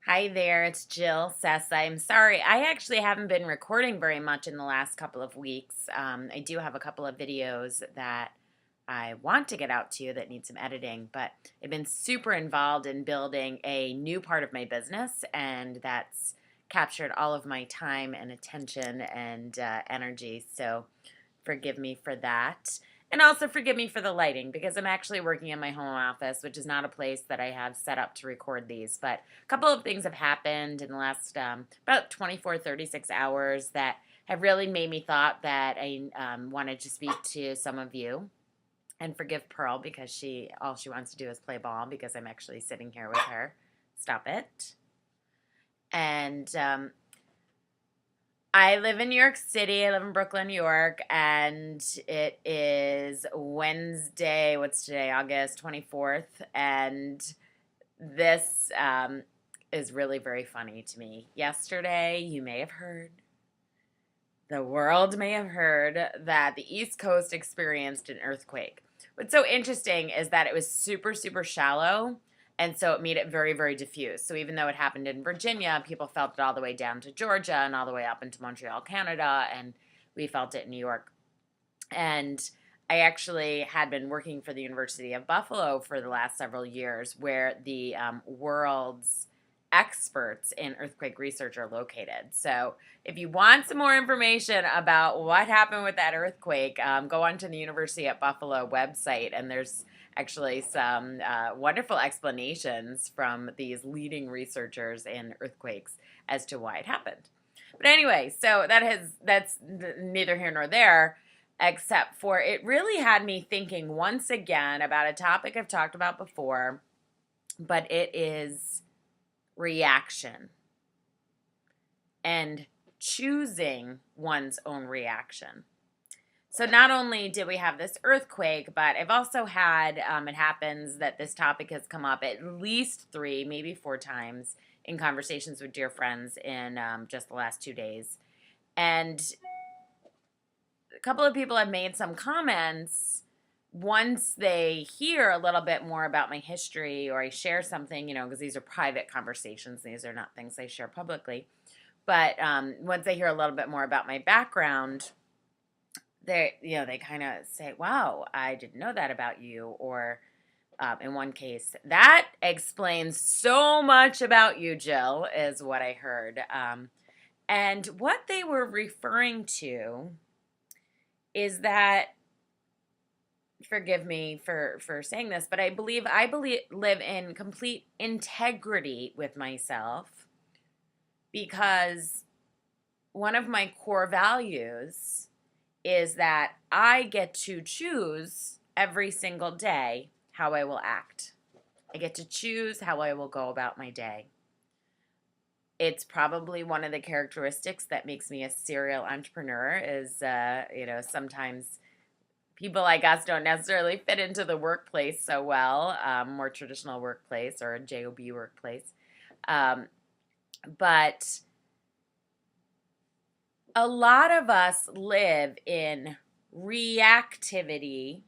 Hi there, it's Jill Sessa. I'm sorry, I actually haven't been recording very much in the last couple of weeks. I do have a couple of videos that I want to get out to you that need some editing, but I've been super involved in building a new part of my business, and that's captured all of my time and attention and energy. So forgive me for that. And also forgive me for the lighting because I'm actually working in my home office, which is not a place that I have set up to record these. But a couple of things have happened in the last about 24, 36 hours that have really made me thought that I wanted to speak to some of you. And forgive Pearl because all she wants to do is play ball because I'm actually sitting here with her. Stop it. And I live in New York City. I live in Brooklyn, New York, and it is Wednesday. What's today? August 24th. And this is really very funny to me. Yesterday, you may have heard, the world may have heard that the East Coast experienced an earthquake. What's so interesting is that it was super, super shallow. And so it made it very, very diffuse. So even though it happened in Virginia, people felt it all the way down to Georgia and all the way up into Montreal, Canada. And we felt it in New York. And I actually had been working for the University of Buffalo for the last several years, where the world's experts in earthquake research are located. So if you want some more information about what happened with that earthquake, go onto the University at Buffalo website, and there's actually some wonderful explanations from these leading researchers in earthquakes as to why it happened. But anyway, so that's neither here nor there, except for it really had me thinking once again about a topic I've talked about before, but it is reaction and choosing one's own reaction. So not only did we have this earthquake, but I've also had, it happens that this topic has come up at least 3, maybe 4 times in conversations with dear friends in just the last 2 days. And a couple of people have made some comments once they hear a little bit more about my history, or I share something, because these are private conversations. These are not things I share publicly. But once they hear a little bit more about my background, they kind of say, wow, I didn't know that about you. Or in one case, that explains so much about you, Jill, is what I heard. And what they were referring to is that, forgive me for saying this, but I believe live in complete integrity with myself, because one of my core values is that I get to choose every single day how I will act. I get to choose how I will go about my day. It's probably one of the characteristics that makes me a serial entrepreneur is, sometimes people like us don't necessarily fit into the workplace so well, more traditional workplace or a job workplace. But a lot of us live in reactivity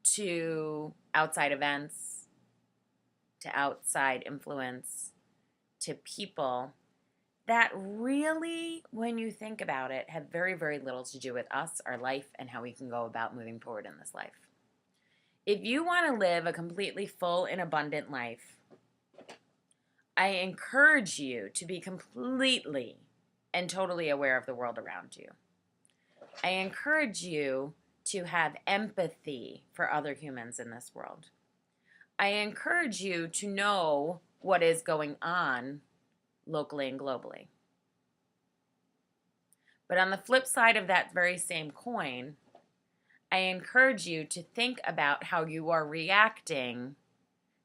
to outside events, to outside influence, to people that really, when you think about it, have very, very little to do with us, our life, and how we can go about moving forward in this life. If you want to live a completely full and abundant life, I encourage you to be completely and totally aware of the world around you. I encourage you to have empathy for other humans in this world. I encourage you to know what is going on locally and globally. But on the flip side of that very same coin, I encourage you to think about how you are reacting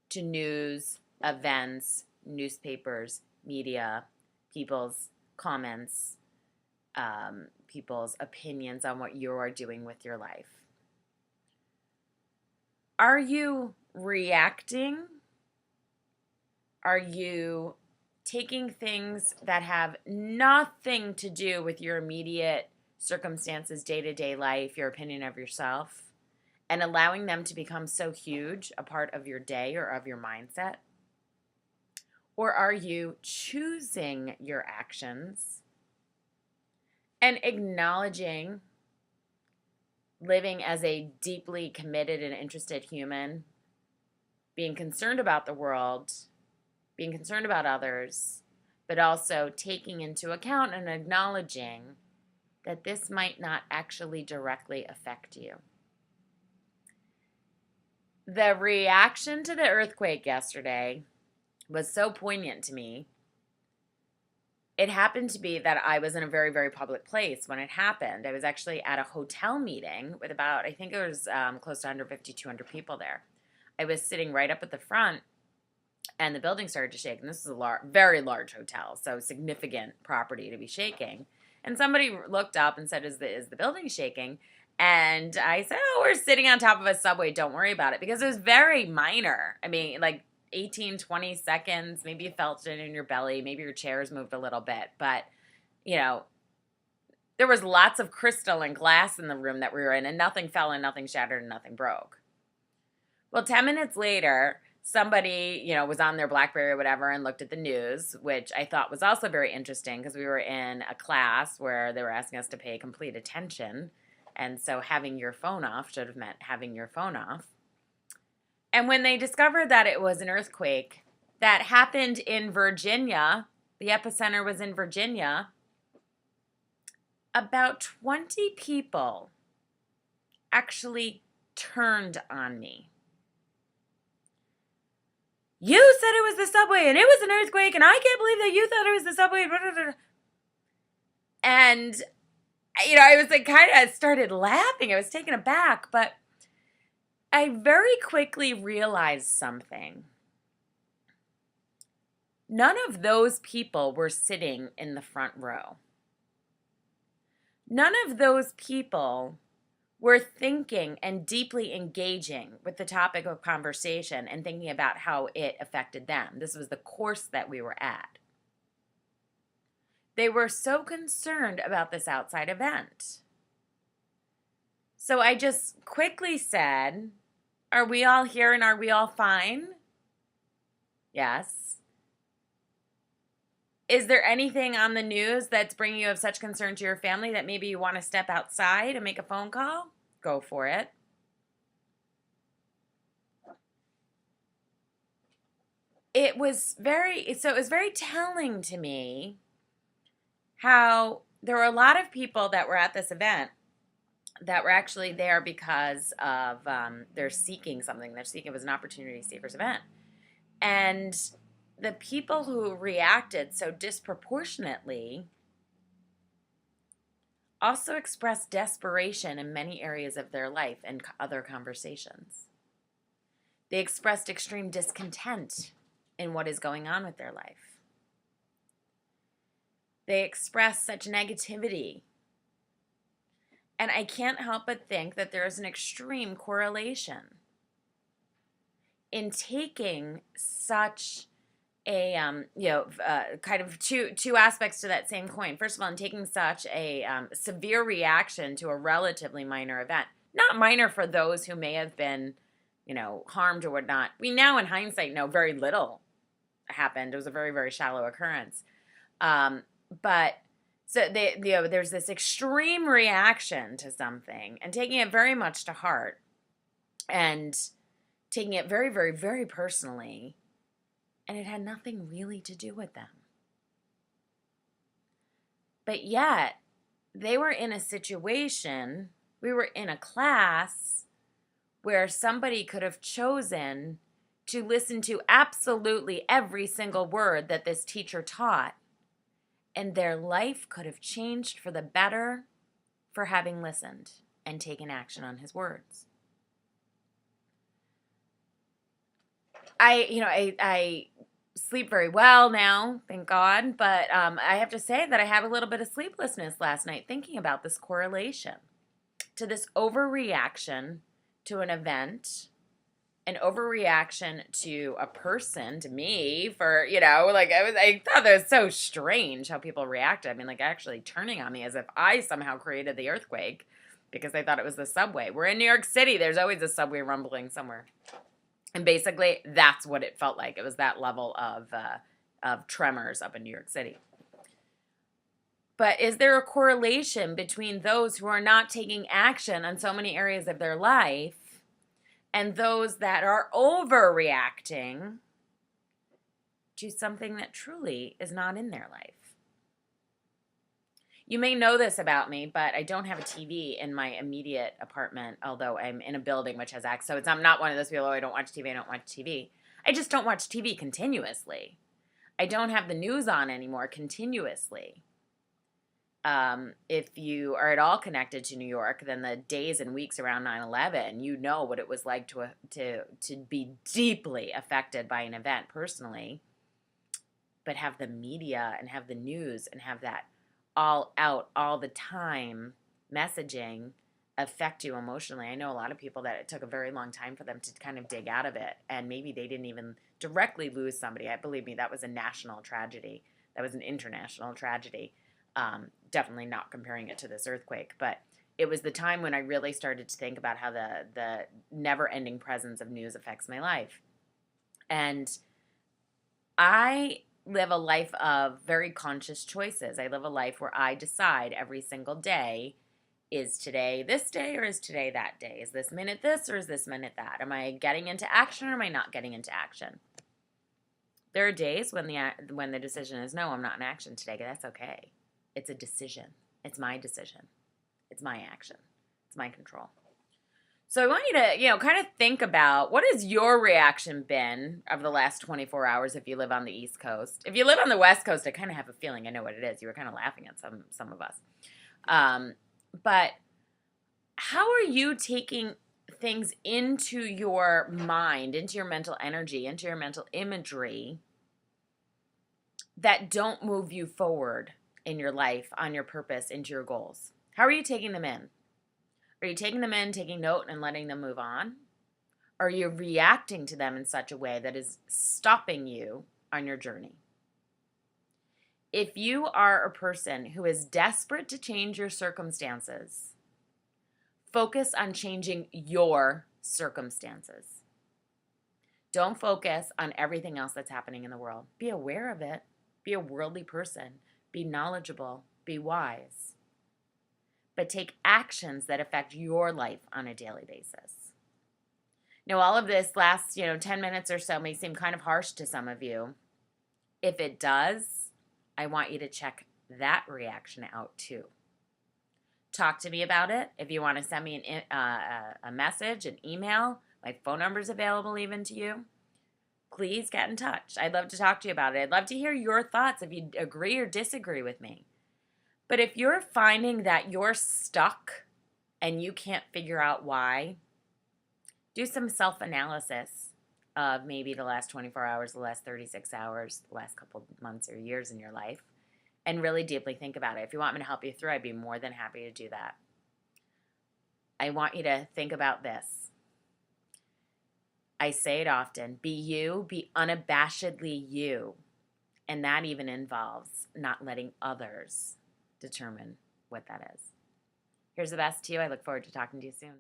to news, events, newspapers, media, people's comments, people's opinions on what you are doing with your life. Are you reacting? Are you taking things that have nothing to do with your immediate circumstances, day-to-day life, your opinion of yourself, and allowing them to become so huge a part of your day or of your mindset? Or are you choosing your actions and acknowledging living as a deeply committed and interested human, being concerned about the world, being concerned about others, but also taking into account and acknowledging that this might not actually directly affect you? The reaction to the earthquake yesterday was so poignant to me. It happened to be that I was in a very, very public place when it happened. I was actually at a hotel meeting with about, I think it was close to 150, 200 people there. I was sitting right up at the front, and the building started to shake. And this is a very large hotel, so significant property to be shaking. And somebody looked up and said, is the building shaking? And I said, oh, we're sitting on top of a subway. Don't worry about it. Because it was very minor. I mean, like 18, 20 seconds. Maybe you felt it in your belly. Maybe your chairs moved a little bit. But, you know, there was lots of crystal and glass in the room that we were in. And nothing fell and nothing shattered and nothing broke. Well, 10 minutes later, somebody, was on their BlackBerry or whatever and looked at the news, which I thought was also very interesting because we were in a class where they were asking us to pay complete attention. And so having your phone off should have meant having your phone off. And when they discovered that it was an earthquake that happened in Virginia, the epicenter was in Virginia, about 20 people actually turned on me. You said it was the subway and it was an earthquake and I can't believe that you thought it was the subway. And, I was like kind of started laughing. I was taken aback, but I very quickly realized something. None of those people were sitting in the front row. None of those people were thinking and deeply engaging with the topic of conversation and thinking about how it affected them. This was the course that we were at. They were so concerned about this outside event. So I just quickly said, are we all here and are we all fine? Yes. Is there anything on the news that's bringing you of such concern to your family that maybe you want to step outside and make a phone call? Go for it. It was very telling to me how there were a lot of people that were at this event that were actually there because of they're seeking something. It was an opportunity seekers event. And the people who reacted so disproportionately also expressed desperation in many areas of their life and other conversations. They expressed extreme discontent in what is going on with their life. They expressed such negativity. And I can't help but think that there is an extreme correlation in taking such a, kind of two aspects to that same coin. First of all, in taking such a severe reaction to a relatively minor event. Not minor for those who may have been, harmed or whatnot. We now, in hindsight, know very little happened. It was a very, very shallow occurrence. But so there's this extreme reaction to something and taking it very much to heart and taking it very, very, very personally. And it had nothing really to do with them. But yet, they were in a situation, we were in a class where somebody could have chosen to listen to absolutely every single word that this teacher taught. And their life could have changed for the better for having listened and taken action on his words. I sleep very well now, thank God, but I have to say that I had a little bit of sleeplessness last night thinking about this correlation to this overreaction to an event, an overreaction to a person, to me, for, I thought that was so strange how people reacted. I mean, actually turning on me as if I somehow created the earthquake because they thought it was the subway. We're in New York City. There's always a subway rumbling somewhere. And basically, that's what it felt like. It was that level of of tremors up in New York City. But is there a correlation between those who are not taking action on so many areas of their life and those that are overreacting to something that truly is not in their life? You may know this about me, but I don't have a TV in my immediate apartment, although I'm in a building which has access. So I'm not one of those people, oh, I don't watch TV, I don't watch TV. I just don't watch TV continuously. I don't have the news on anymore continuously. If you are at all connected to New York, then the days and weeks around 9/11, you know what it was like to be deeply affected by an event personally, but have the media and have the news and have that all out all the time messaging affect you emotionally. I know a lot of people that it took a very long time for them to kind of dig out of it, and maybe they didn't even directly lose somebody. Believe me, that was a national tragedy. That was an international tragedy. Definitely not comparing it to this earthquake, but it was the time when I really started to think about how the never-ending presence of news affects my life. And I live a life of very conscious choices. I live a life where I decide every single day, is today this day or is today that day? Is this minute this or is this minute that? Am I getting into action or am I not getting into action? There are days when the decision is no, I'm not in action today. That's okay. It's a decision. It's my decision. It's my action. It's my control. So I want you to, kind of think about what has your reaction been of the last 24 hours if you live on the East Coast. If you live on the West Coast, I kind of have a feeling I know what it is. You were kind of laughing at some of us. But how are you taking things into your mind, into your mental energy, into your mental imagery that don't move you forward in your life, on your purpose, into your goals? How are you taking them in? Are you taking them in, taking note, and letting them move on? Or are you reacting to them in such a way that is stopping you on your journey? If you are a person who is desperate to change your circumstances, focus on changing your circumstances. Don't focus on everything else that's happening in the world. Be aware of it. Be a worldly person. Be knowledgeable. Be wise. But take actions that affect your life on a daily basis. Now, all of this last, 10 minutes or so may seem kind of harsh to some of you. If it does, I want you to check that reaction out too. Talk to me about it. If you want to send me a message, an email, my phone number is available even to you. Please get in touch. I'd love to talk to you about it. I'd love to hear your thoughts if you agree or disagree with me. But if you're finding that you're stuck and you can't figure out why, do some self-analysis of maybe the last 24 hours, the last 36 hours, the last couple months or years in your life, and really deeply think about it. If you want me to help you through, I'd be more than happy to do that. I want you to think about this. I say it often, be you, be unabashedly you. And that even involves not letting others determine what that is. Here's the best to you. I look forward to talking to you soon.